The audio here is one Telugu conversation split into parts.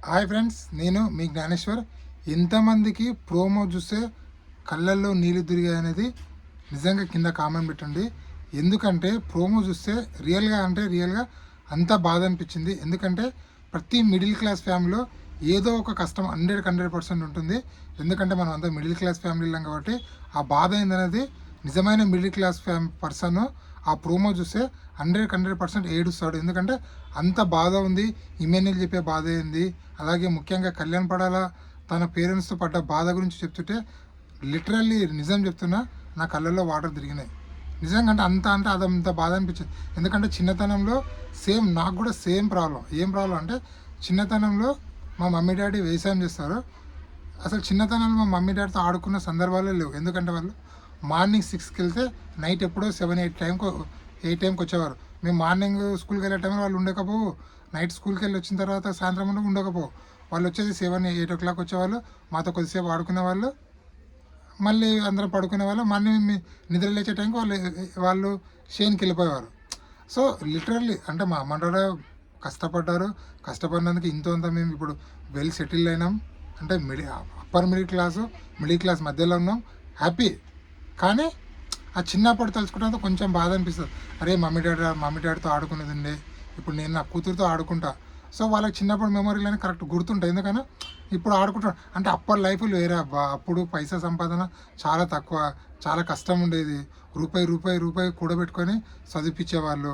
హాయ్ ఫ్రెండ్స్, నేను మీ జ్ఞానేశ్వర్. ఎంతమందికి ప్రోమో చూస్తే కళ్ళల్లో నీళ్ళు తిరిగాయి అనేది నిజంగా కింద కామెంట్ పెట్టండి. ఎందుకంటే ప్రోమో చూస్తే రియల్గా అంత బాధ అనిపించింది. ఎందుకంటే ప్రతి మిడిల్ క్లాస్ ఫ్యామిలీలో ఏదో ఒక కష్టం 100% ఉంటుంది. ఎందుకంటే మనం అంతా మిడిల్ క్లాస్ ఫ్యామిలీలం కాబట్టి ఆ బాధ ఏందనేది నిజమైన మిడిల్ క్లాస్ పర్సన్ ఆ ప్రోమో చూస్తే 100% ఏడుస్తాడు. ఎందుకంటే అంత బాధ ఉంది. ఇమాన్యుల్ చెప్పే బాధ ఏంది, అలాగే ముఖ్యంగా కళ్యాణ్ పడాల తన పేరెంట్స్తో పడ్డ బాధ గురించి చెప్తుంటే లిటరల్లీ నిజం చెప్తున్నా, నా కళ్ళల్లో వాటర్ తిరిగినాయి. నిజంగా అంటే అదంత బాధ అనిపించింది. ఎందుకంటే చిన్నతనంలో నాకు కూడా సేమ్ ప్రాబ్లం. ఏం ప్రాబ్లం అంటే చిన్నతనంలో మా మమ్మీ డాడీ వ్యవసాయం చేస్తారు. అసలు చిన్నతనంలో మా మమ్మీ డాడీతో ఆడుకున్న సందర్భాలే లేవు. ఎందుకంటే వాళ్ళు మార్నింగ్ 6కి వెళ్తే నైట్ ఎప్పుడో 7-8 టైంకి వచ్చేవారు. మేము మార్నింగ్ స్కూల్కి వెళ్ళే టైంలో వాళ్ళు ఉండకపోవు, నైట్ స్కూల్కి వెళ్ళి వచ్చిన తర్వాత సాయంత్రం ఉండకపోవు. వాళ్ళు వచ్చేసి 7-8 ఓ క్లాక్ వచ్చేవాళ్ళు, మాతో కొద్దిసేపు ఆడుకునే వాళ్ళు, మళ్ళీ అందరం పడుకునే వాళ్ళు. మళ్ళీ నిద్ర లేచే టైంకి వాళ్ళు షేన్కి వెళ్ళిపోయేవారు. సో లిటరల్లీ అంటే మా అమ్మ డాడీ కష్టపడినందుకు ఇంతో అంతా మేము ఇప్పుడు వెల్ సెటిల్ అయినాం. అంటే అప్పర్ మిడిల్ క్లాస్ మధ్యలో ఉన్నాం, హ్యాపీ. కానీ ఆ చిన్నప్పుడు తలుచుకుంటే కొంచెం బాధ అనిపిస్తుంది. అరే మమ్మీ డాడీతో ఆడుకునేది ఉండే, ఇప్పుడు నేను నా కూతురుతో ఆడుకుంటా. సో వాళ్ళకి చిన్నప్పుడు మెమొరీలు అని కరెక్ట్ గుర్తుంటాయి. ఎందుకన్నా ఇప్పుడు ఆడుకుంటాడు అంటే అప్పటి లైఫ్లు వేరే అబ్బా. అప్పుడు పైసా సంపాదన చాలా తక్కువ, చాలా కష్టం ఉండేది. రూపాయి కూడబెట్టుకొని చదివిపించేవాళ్ళు.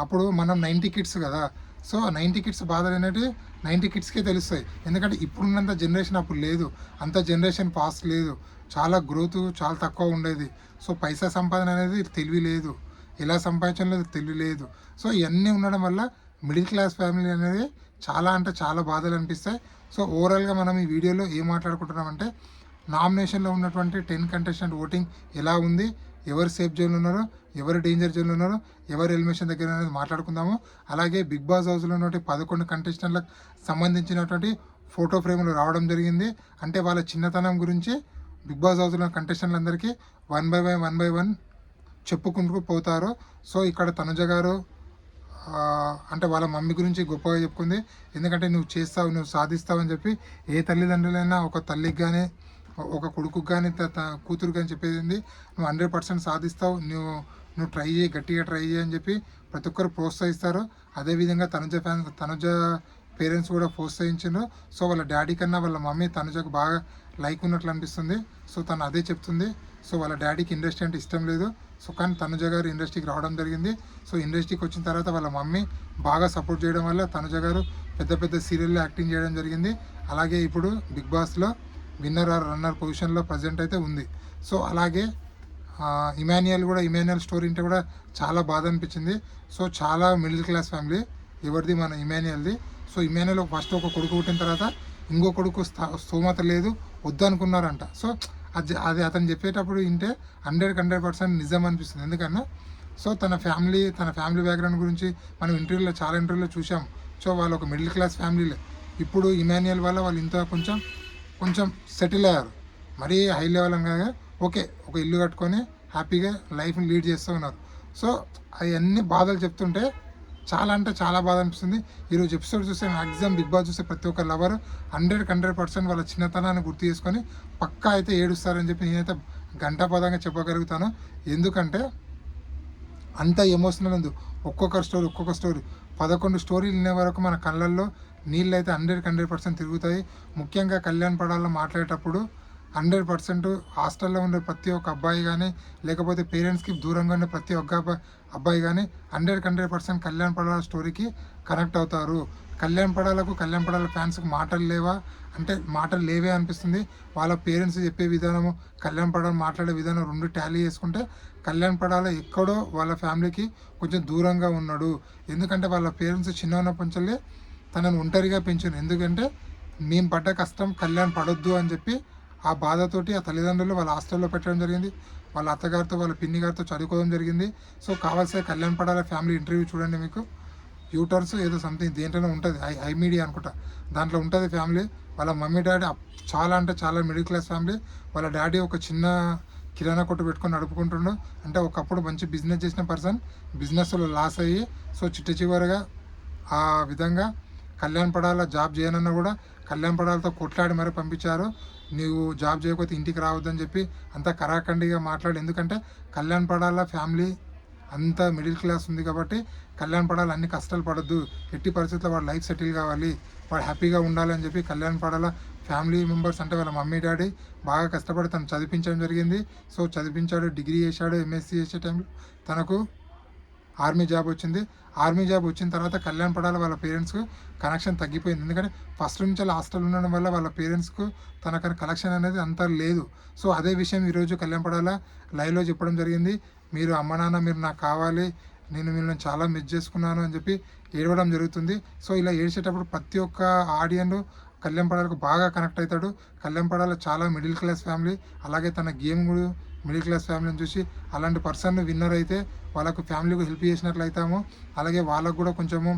అప్పుడు మనం 90 కిడ్స్ కదా. సో 90 కిడ్స్ బాధలు అనేవి 90 కిడ్స్కే తెలుస్తాయి. ఎందుకంటే ఇప్పుడున్నంత జనరేషన్ అప్పుడు లేదు, అంత జనరేషన్ పాస్ లేదు, చాలా గ్రోత్ చాలా తక్కువ ఉండేది. సో పైసా సంపాదన అనేది తెలివి లేదు, ఎలా సంపాదించలేదు తెలివి లేదు. సో ఇవన్నీ ఉండడం వల్ల మిడిల్ క్లాస్ ఫ్యామిలీ అనేది చాలా అంటే చాలా బాధలు అనిపిస్తాయి. సో ఓవరాల్గా మనం ఈ వీడియోలో ఏం మాట్లాడుకుంటున్నామంటే నామినేషన్లో ఉన్నటువంటి 10 కంటెస్టెంట్ ఓటింగ్ ఎలా ఉంది, ఎవరు సేఫ్ జోన్లో ఉన్నారో, ఎవరు డేంజర్ జోన్లో ఉన్నారో, ఎవరు ఎలిమినేషన్ దగ్గర అనేది మాట్లాడుకుందాము. అలాగే బిగ్ బాస్ హౌస్లో ఉన్నటువంటి 11 కంటెస్టెంట్లకు సంబంధించినటువంటి ఫోటో ఫ్రేమ్లు రావడం జరిగింది. అంటే వాళ్ళ చిన్నతనం గురించి బిగ్ బాస్ హౌస్లో కంటెస్టెంట్లందరికీ 1 బై 1 చెప్పుకుంటూ పోతారు. సో ఇక్కడ తనుజ గారు అంటే వాళ్ళ మమ్మీ గురించి గొప్పగా చెప్పుకుంది. ఎందుకంటే నువ్వు సాధిస్తావు అని చెప్పి ఏ తల్లిదండ్రులైనా ఒక తల్లికి కానీ ఒక కొడుకుకి కానీ కూతురు కానీ చెప్పేది, నువ్వు 100% సాధిస్తావు, నువ్వు ట్రై చేయి, గట్టిగా ట్రై చేయి అని చెప్పి ప్రతి ఒక్కరు ప్రోత్సహిస్తారు. అదేవిధంగా తనుజ పేరెంట్స్ కూడా ప్రోత్సహించారు. సో వాళ్ళ డాడీ కన్నా వాళ్ళ మమ్మీ తనుజకు బాగా లైక్ ఉన్నట్లు అనిపిస్తుంది. సో తను అదే చెప్తుంది. సో వాళ్ళ డాడీకి ఇండస్ట్రీ అంటే ఇష్టం లేదు. సో కానీ తనుజ గారు ఇండస్ట్రీకి రావడం జరిగింది. సో ఇండస్ట్రీకి వచ్చిన తర్వాత వాళ్ళ మమ్మీ బాగా సపోర్ట్ చేయడం వల్ల తనుజ గారు పెద్ద సీరియల్లో యాక్టింగ్ చేయడం జరిగింది. అలాగే ఇప్పుడు బిగ్ బాస్లో విన్నర్ ఆర్ రన్నర్ పొజిషన్లో ప్రజెంట్ అయితే ఉంది. సో అలాగే ఇమాన్యుయల్ స్టోరీ అంటే కూడా చాలా బాధ అనిపించింది. సో చాలా మిడిల్ క్లాస్ ఫ్యామిలీ ఎవరిది, మన ఇమాన్యుయల్ది. సో ఇమాన్యుయల్ ఫస్ట్ ఒక కొడుకు పుట్టిన తర్వాత ఇంకో కొడుకు స్తోమత లేదు, వద్దనుకున్నారంట. సో అది అతను చెప్పేటప్పుడు వింటే 100% నిజం అనిపిస్తుంది. ఎందుకన్నా సో తన ఫ్యామిలీ బ్యాక్గ్రౌండ్ గురించి మనం చాలా ఇంటర్వ్యూలో చూసాం. సో వాళ్ళు ఒక మిడిల్ క్లాస్ ఫ్యామిలీలే. ఇప్పుడు ఇమాన్యుయల్ వల్ల వాళ్ళు ఇంత కొంచెం సెటిల్ అయ్యారు. మరీ హై లెవెల్ అనగా ఓకే, ఒక ఇల్లు కట్టుకొని హ్యాపీగా లైఫ్ని లీడ్ చేస్తూ ఉన్నారు. సో అవన్నీ బాధలు చెప్తుంటే చాలా అంటే చాలా బాధ అనిపిస్తుంది. ఈరోజు ఎపిసోడ్ చూస్తే మ్యాక్సిమం బిగ్ బాస్ చూస్తే ప్రతి ఒక్క లవర్ 100% వాళ్ళ చిన్నతనాన్ని గుర్తు చేసుకొని పక్కా అయితే ఏడుస్తారని చెప్పి నేనైతే గంటాపదంగా చెప్పగలుగుతాను. ఎందుకంటే అంత ఎమోషనల్ ఉంది. ఒక్కొక్క స్టోరీ 11 స్టోరీలు వినే వరకు మన కళ్ళల్లో నీళ్ళు అయితే 100% తిరుగుతాయి. ముఖ్యంగా కళ్యాణ్ పడాల్లో మాట్లాడేటప్పుడు 100% హాస్టల్లో ఉండే ప్రతి ఒక్క అబ్బాయి కానీ, లేకపోతే పేరెంట్స్కి దూరంగా ఉండే ప్రతి ఒక్క అబ్బాయి కానీ 100% కళ్యాణ్ పడాల స్టోరీకి కనెక్ట్ అవుతారు. కళ్యాణ్ పడాల ఫ్యాన్స్కి మాటలు లేవే అనిపిస్తుంది. వాళ్ళ పేరెంట్స్ చెప్పే విధానము, కళ్యాణ్ పడాల మాట్లాడే విధానం రెండు టాలీ చేసుకుంటే కళ్యాణ్ పడాల ఎక్కడో వాళ్ళ ఫ్యామిలీకి కొంచెం దూరంగా ఉన్నాడు. ఎందుకంటే వాళ్ళ పేరెంట్స్ చిన్న ఉన్నప్పటి తనను ఒంటరిగా పెంచారు. ఎందుకంటే మేము పడ్డ కష్టం కళ్యాణ్ పడొద్దు అని చెప్పి ఆ బాధతోటి ఆ తల్లిదండ్రులు వాళ్ళ హాస్టల్లో పెట్టడం జరిగింది. వాళ్ళ అత్తగారితో వాళ్ళ పిన్ని గారితో చదువుకోవడం జరిగింది. సో కావాల్సిన కళ్యాణ్ పడాల ఫ్యామిలీ ఇంటర్వ్యూ చూడండి, మీకు యూటర్స్ ఏదో సంథింగ్ దేంట్లోనే ఉంటుంది, ఐ మీడియా అనుకుంటా, దాంట్లో ఉంటుంది ఫ్యామిలీ. వాళ్ళ మమ్మీ డాడీ చాలా అంటే చాలా మిడిల్ క్లాస్ ఫ్యామిలీ. వాళ్ళ డాడీ ఒక చిన్న కిరాణా కొట్టు పెట్టుకొని నడుపుకుంటుండు. అంటే ఒకప్పుడు మంచి బిజినెస్ చేసిన పర్సన్ బిజినెస్లో లాస్ అయ్యి సో చివరిగా ఆ విధంగా కళ్యాణ్ పడాల జాబ్ చేయనన్నా కూడా కళ్యాణ్ పడాలతో కొట్లాడి మరీ పంపించారు. నీవు జాబ్ చేయకపోతే ఇంటికి రావద్దని చెప్పి అంతా కరాఖండిగా మాట్లాడి, ఎందుకంటే కళ్యాణ్ పడాల ఫ్యామిలీ అంత మిడిల్ క్లాస్ ఉంది కాబట్టి కళ్యాణ్ పడాల అన్ని కష్టాలు పడద్దు, ఎట్టి పరిస్థితుల్లో వాడు లైఫ్ సెటిల్ కావాలి, వాడు హ్యాపీగా ఉండాలి అని చెప్పి కళ్యాణ్ పడాల ఫ్యామిలీ మెంబర్స్ అంటే వాళ్ళ మమ్మీ డాడీ బాగా కష్టపడి తను చదివించడం జరిగింది. సో చదివించాడు, డిగ్రీ చేశాడు, ఎంఎస్సీ చేసే టైంలో తనకు ఆర్మీ జాబ్ వచ్చింది. ఆర్మీ జాబ్ వచ్చిన తర్వాత కళ్యాణ్ పడాల వాళ్ళ పేరెంట్స్కు కనెక్షన్ తగ్గిపోయింది. ఎందుకంటే ఫస్ట్ నుంచి అలా హాస్టల్ ఉండడం వల్ల వాళ్ళ పేరెంట్స్కు తనకు కనెక్షన్ అనేది అంత లేదు. సో అదే విషయం ఈరోజు కళ్యాణ్ పడాల లైవ్లో చెప్పడం జరిగింది. మీరు అమ్మ నాన్న మీరు నాకు కావాలి, నేను మిమ్మల్ని చాలా మిస్ చేసుకున్నాను అని చెప్పి ఏడవడం జరుగుతుంది. సో ఇలా ఏడ్చేటప్పుడు ప్రతి ఒక్క ఆడియన్ కళ్యాణ్ పడాలకు బాగా కనెక్ట్ అవుతాడు. కళ్యాణ్ పడాల చాలా మిడిల్ క్లాస్ ఫ్యామిలీ, అలాగే తన గేమ్ కూడా మిడిల్ క్లాస్ ఫ్యామిలీని చూసి అలాంటి పర్సన్ విన్నర్ అయితే వాళ్ళకు ఫ్యామిలీకి హెల్ప్ చేసినట్లు అవుతాము. అలాగే వాళ్ళకు కూడా కొంచెము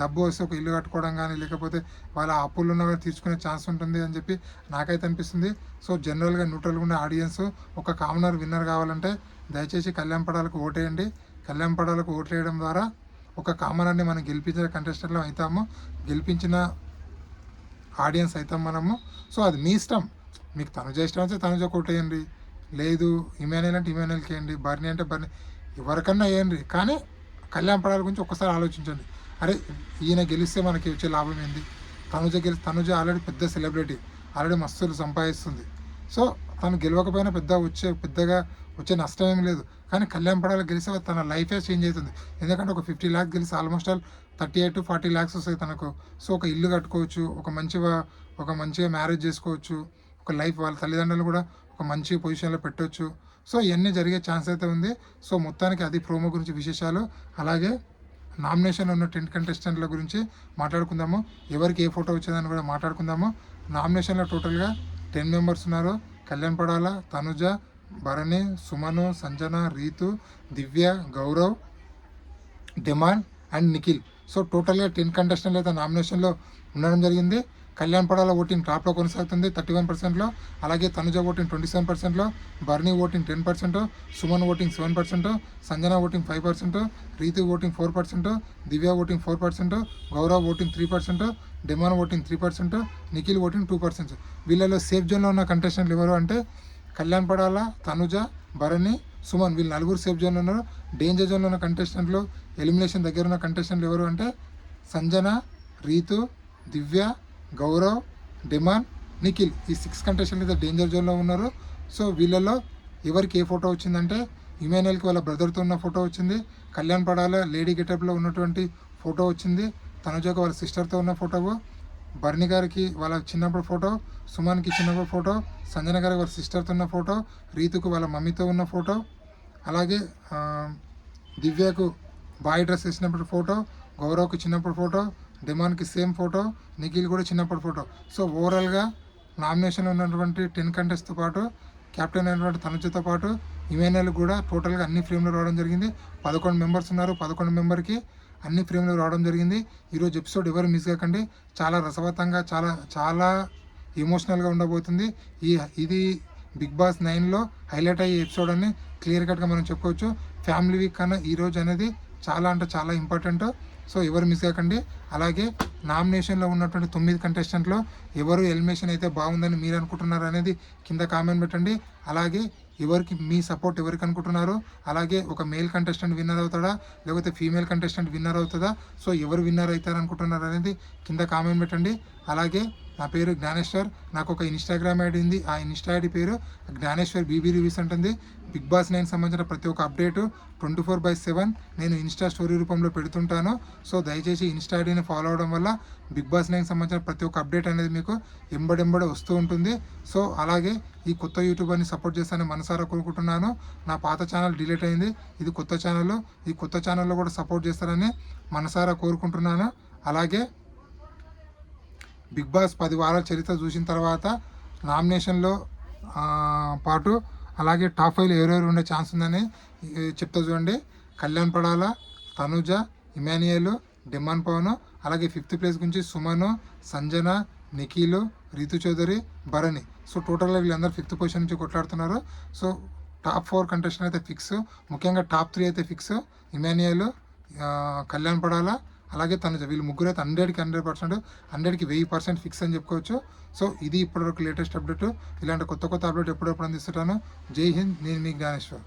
డబ్బు వస్తే ఒక ఇల్లు కట్టుకోవడం కానీ, లేకపోతే వాళ్ళ అప్పులు ఉన్న తీర్చుకునే ఛాన్స్ ఉంటుంది అని చెప్పి నాకైతే అనిపిస్తుంది. సో జనరల్గా న్యూట్రల్గా ఉన్న ఆడియన్స్ ఒక కామనర్ విన్నర్ కావాలంటే దయచేసి కళ్యాణ్ పడాలకు ఓటేయండి. కళ్యాణ్ పడాలకు ఓట్లేయడం ద్వారా ఒక కామనర్ని మనం గెలిపించిన కంటెస్టెంట్లో అవుతాము, గెలిపించిన ఆడియన్స్ అవుతాం మనము. సో అది మీ ఇష్టం, మీకు తనుజ ఇష్టం అయితే తనుజ కొట్టేయండి, లేదు ఇమాన్యుయల్ అంటే ఇమాన్యుయల్కి వేయండి, బర్నీ అంటే బర్నీ, ఎవరికన్నా వేయండి. కానీ కళ్యాణ్ పడాల గురించి ఒక్కసారి ఆలోచించండి. అరే ఈయన గెలిస్తే మనకి వచ్చే లాభం ఏంది? తనుజ ఆల్రెడీ పెద్ద సెలబ్రిటీ, ఆల్రెడీ మస్తులు సంపాదిస్తుంది. సో తను గెలవకపోయినా పెద్దగా వచ్చే నష్టం ఏం లేదు. కానీ కళ్యాణ్ పడాల గెలిస్తే తన లైఫే చేంజ్ అవుతుంది. ఎందుకంటే ఒక 50 lakhs గెలిస్తే ఆల్మోస్ట్ ఆల్ 38 to 40 lakhs వస్తాయి తనకు. సో ఒక ఇల్లు కట్టుకోవచ్చు, ఒక మంచిగా మ్యారేజ్ చేసుకోవచ్చు, ఒక లైఫ్ వాళ్ళ తల్లిదండ్రులు కూడా ఒక మంచి పొజిషన్లో పెట్టవచ్చు. సో ఇవన్నీ జరిగే ఛాన్స్ అయితే ఉంది. సో మొత్తానికి అది ప్రోమో గురించి విశేషాలు. అలాగే నామినేషన్లో ఉన్న 10 కంటెస్టెంట్ల గురించి మాట్లాడుకుందాము, ఎవరికి ఏ ఫోటో వచ్చేదని కూడా మాట్లాడుకుందాము. నామినేషన్లో టోటల్గా 10 మెంబర్స్ ఉన్నారు. కళ్యాణ్ పడాల, తనుజ, భరణి, సుమను, సంజన, రీతు, దివ్య, గౌరవ్, డిమాన్ అండ్ నిఖిల్. సో టోటల్గా 10 కంటెస్టెంట్లు అయితే నామినేషన్లో ఉండడం జరిగింది. కళ్యాణ్ పడాల ఓటింగ్ టాప్లో కొనసాగుతుంది 31%లో, అలాగే తనుజ ఓటింగ్ 27%లో, బర్నీ voting 10%, Suman voting 7%, Sanjana voting 5%, Ritu voting 4%, Divya voting 4%, Gaurav voting 3%, Demon voting 3%, Nikhil voting 2%. వీళ్ళలో సేఫ్ జోన్లో ఉన్న కంటెస్టెంట్లు ఎవరు అంటే కళ్యాణ్ పడాల, తనుజ, భరణి, సుమన్, వీళ్ళు నలుగురు సేఫ్ జోన్లో ఉన్నారు. డేంజర్ జోన్లో ఉన్న కంటెస్టెంట్లు, ఎలిమినేషన్ దగ్గర ఉన్న కంటెస్టెంట్లు ఎవరు అంటే సంజన, రీతు, దివ్య, గౌరవ్, డిమాన్, నిఖిల్. ఈ 6 కంటెస్టెంట్లు అయితే డేంజర్ జోన్లో ఉన్నారు. సో వీళ్ళలో ఎవరికి ఏ ఫోటో వచ్చిందంటే ఇమాన్యుయల్కి వాళ్ళ బ్రదర్తో ఉన్న ఫోటో వచ్చింది, కళ్యాణ్ పడాల లేడీ గెటప్లో ఉన్నటువంటి ఫోటో వచ్చింది, తనుజకు వాళ్ళ సిస్టర్తో ఉన్న ఫోటో, బర్ని గారికి వాళ్ళ చిన్నప్పుడు ఫోటో, సుమన్కి చిన్నప్పుడు ఫోటో, సంజన గారికి వాళ్ళ సిస్టర్తో ఉన్న ఫోటో, రీతుకు వాళ్ళ మమ్మీతో ఉన్న ఫోటో, అలాగే దివ్యకు బాయ్ డ్రెస్ వేసినప్పుడు ఫోటో, గౌరవ్కి చిన్నప్పుడు ఫోటో, డిమాన్కి సేమ్ ఫోటో, నిఖిల్ కూడా చిన్నప్పుడు ఫోటో. సో ఓవరాల్గా నామినేషన్లో ఉన్నటువంటి 10 కంటెస్ట్తో పాటు కెప్టెన్ అయినటువంటి తనుజతో పాటు ఇమాన్యుయల్ కూడా టోటల్గా అన్ని ఫ్రేమ్లో రావడం జరిగింది. 11 మెంబర్స్ ఉన్నారు. 11 మెంబర్కి అన్ని ఫ్రేమ్లో రావడం జరిగింది. ఈరోజు ఎపిసోడ్ ఎవరు మిస్ కాకండి, చాలా రసవత్తంగా చాలా ఎమోషనల్గా ఉండబోతుంది. ఇది బిగ్ బాస్ 9లో హైలైట్ అయ్యే ఎపిసోడ్ అని క్లియర్ కట్గా మనం చెప్పుకోవచ్చు. ఫ్యామిలీ వీక్ కన్నా ఈరోజు అనేది చాలా అంటే చాలా ఇంపార్టెంట్. సో ఎవరు మిస్ కాకండి. అలాగే నామినేషన్లో ఉన్నటువంటి 9 కంటెస్టెంట్లో ఎవరు ఎలిమినేషన్ అయితే బాగుందని మీరు అనుకుంటున్నారు అనేది కింద కామెంట్ పెట్టండి. అలాగే ఎవరికి మీ సపోర్ట్ ఎవరికి అనుకుంటున్నారు, అలాగే ఒక మేల్ కంటెస్టెంట్ విన్నర్ అవుతాడా లేకపోతే ఫీమేల్ కంటెస్టెంట్ విన్నర్ అవుతుందా, సో ఎవరు విన్నర్ అవుతారు అనుకుంటున్నారు అనేది కింద కామెంట్ పెట్టండి. అలాగే నా పేరు జ్ఞానేశ్వర్, నాకు ఒక ఇన్స్టాగ్రామ్ ఐడి ఉంది. ఆ ఇన్స్టా ఐడి పేరు జ్ఞానేశ్వర్ బీబీ రివ్యూస్ ఉంటుంది. బిగ్ బాస్ 9 సంబంధించిన ప్రతి ఒక్క అప్డేటు 24/7 నేను ఇన్స్టా స్టోరీ రూపంలో పెడుతుంటాను. సో దయచేసి ఇన్స్టా ఐడిని ఫాలో అవడం వల్ల బిగ్ బాస్ 9 సంబంధించిన ప్రతి ఒక్క అప్డేట్ అనేది మీకు ఎంబడెంబడే వస్తూ ఉంటుంది. సో అలాగే ఈ కొత్త యూట్యూబర్ని సపోర్ట్ చేస్తానని మనసారా కోరుకుంటున్నాను. నా పాత ఛానల్ డిలీట్ అయింది, ఇది కొత్త ఛానల్. ఈ కొత్త ఛానల్లో కూడా సపోర్ట్ చేస్తారని మనసారా కోరుకుంటున్నాను. అలాగే బిగ్ బాస్ 10 వారాల చరిత్ర చూసిన తర్వాత నామినేషన్లో పాటు అలాగే టాప్ 5లో ఎవరెవరు ఉండే ఛాన్స్ ఉందని చెప్తా చూడండి. కళ్యాణ్ పడాల, తనుజ, ఇమాన్యుయల్, డిమాన్ పవన్, అలాగే 5th ప్లేస్ గురించి సుమను, సంజన, నిఖిల్, రీతు చౌదరి, భరణి. సో టోటల్గా వీళ్ళందరూ 5th పొజిషన్ నుంచి కొట్లాడుతున్నారు. సో టాప్ 4 కంటెస్టెంట్ అయితే ఫిక్స్, ముఖ్యంగా టాప్ 3 అయితే ఫిక్స్. ఇమాన్యుయల్, కళ్యాణ్ పడాల, అలాగే తనుజ, వీళ్ళు ముగ్గురు అయితే 100కి 100%, 100కి 1000% ఫిక్స్ అని చెప్పుకోవచ్చు. సో ఇది ఇప్పటివరకు లేటెస్ట్ అప్డేట్. ఇలాంటి కొత్త కొత్త అప్డేట్ ఎప్పుడెప్పుడు అందిస్తుంటాను. జై హింద్, నేను మీ జ్ఞానేశ్వర్.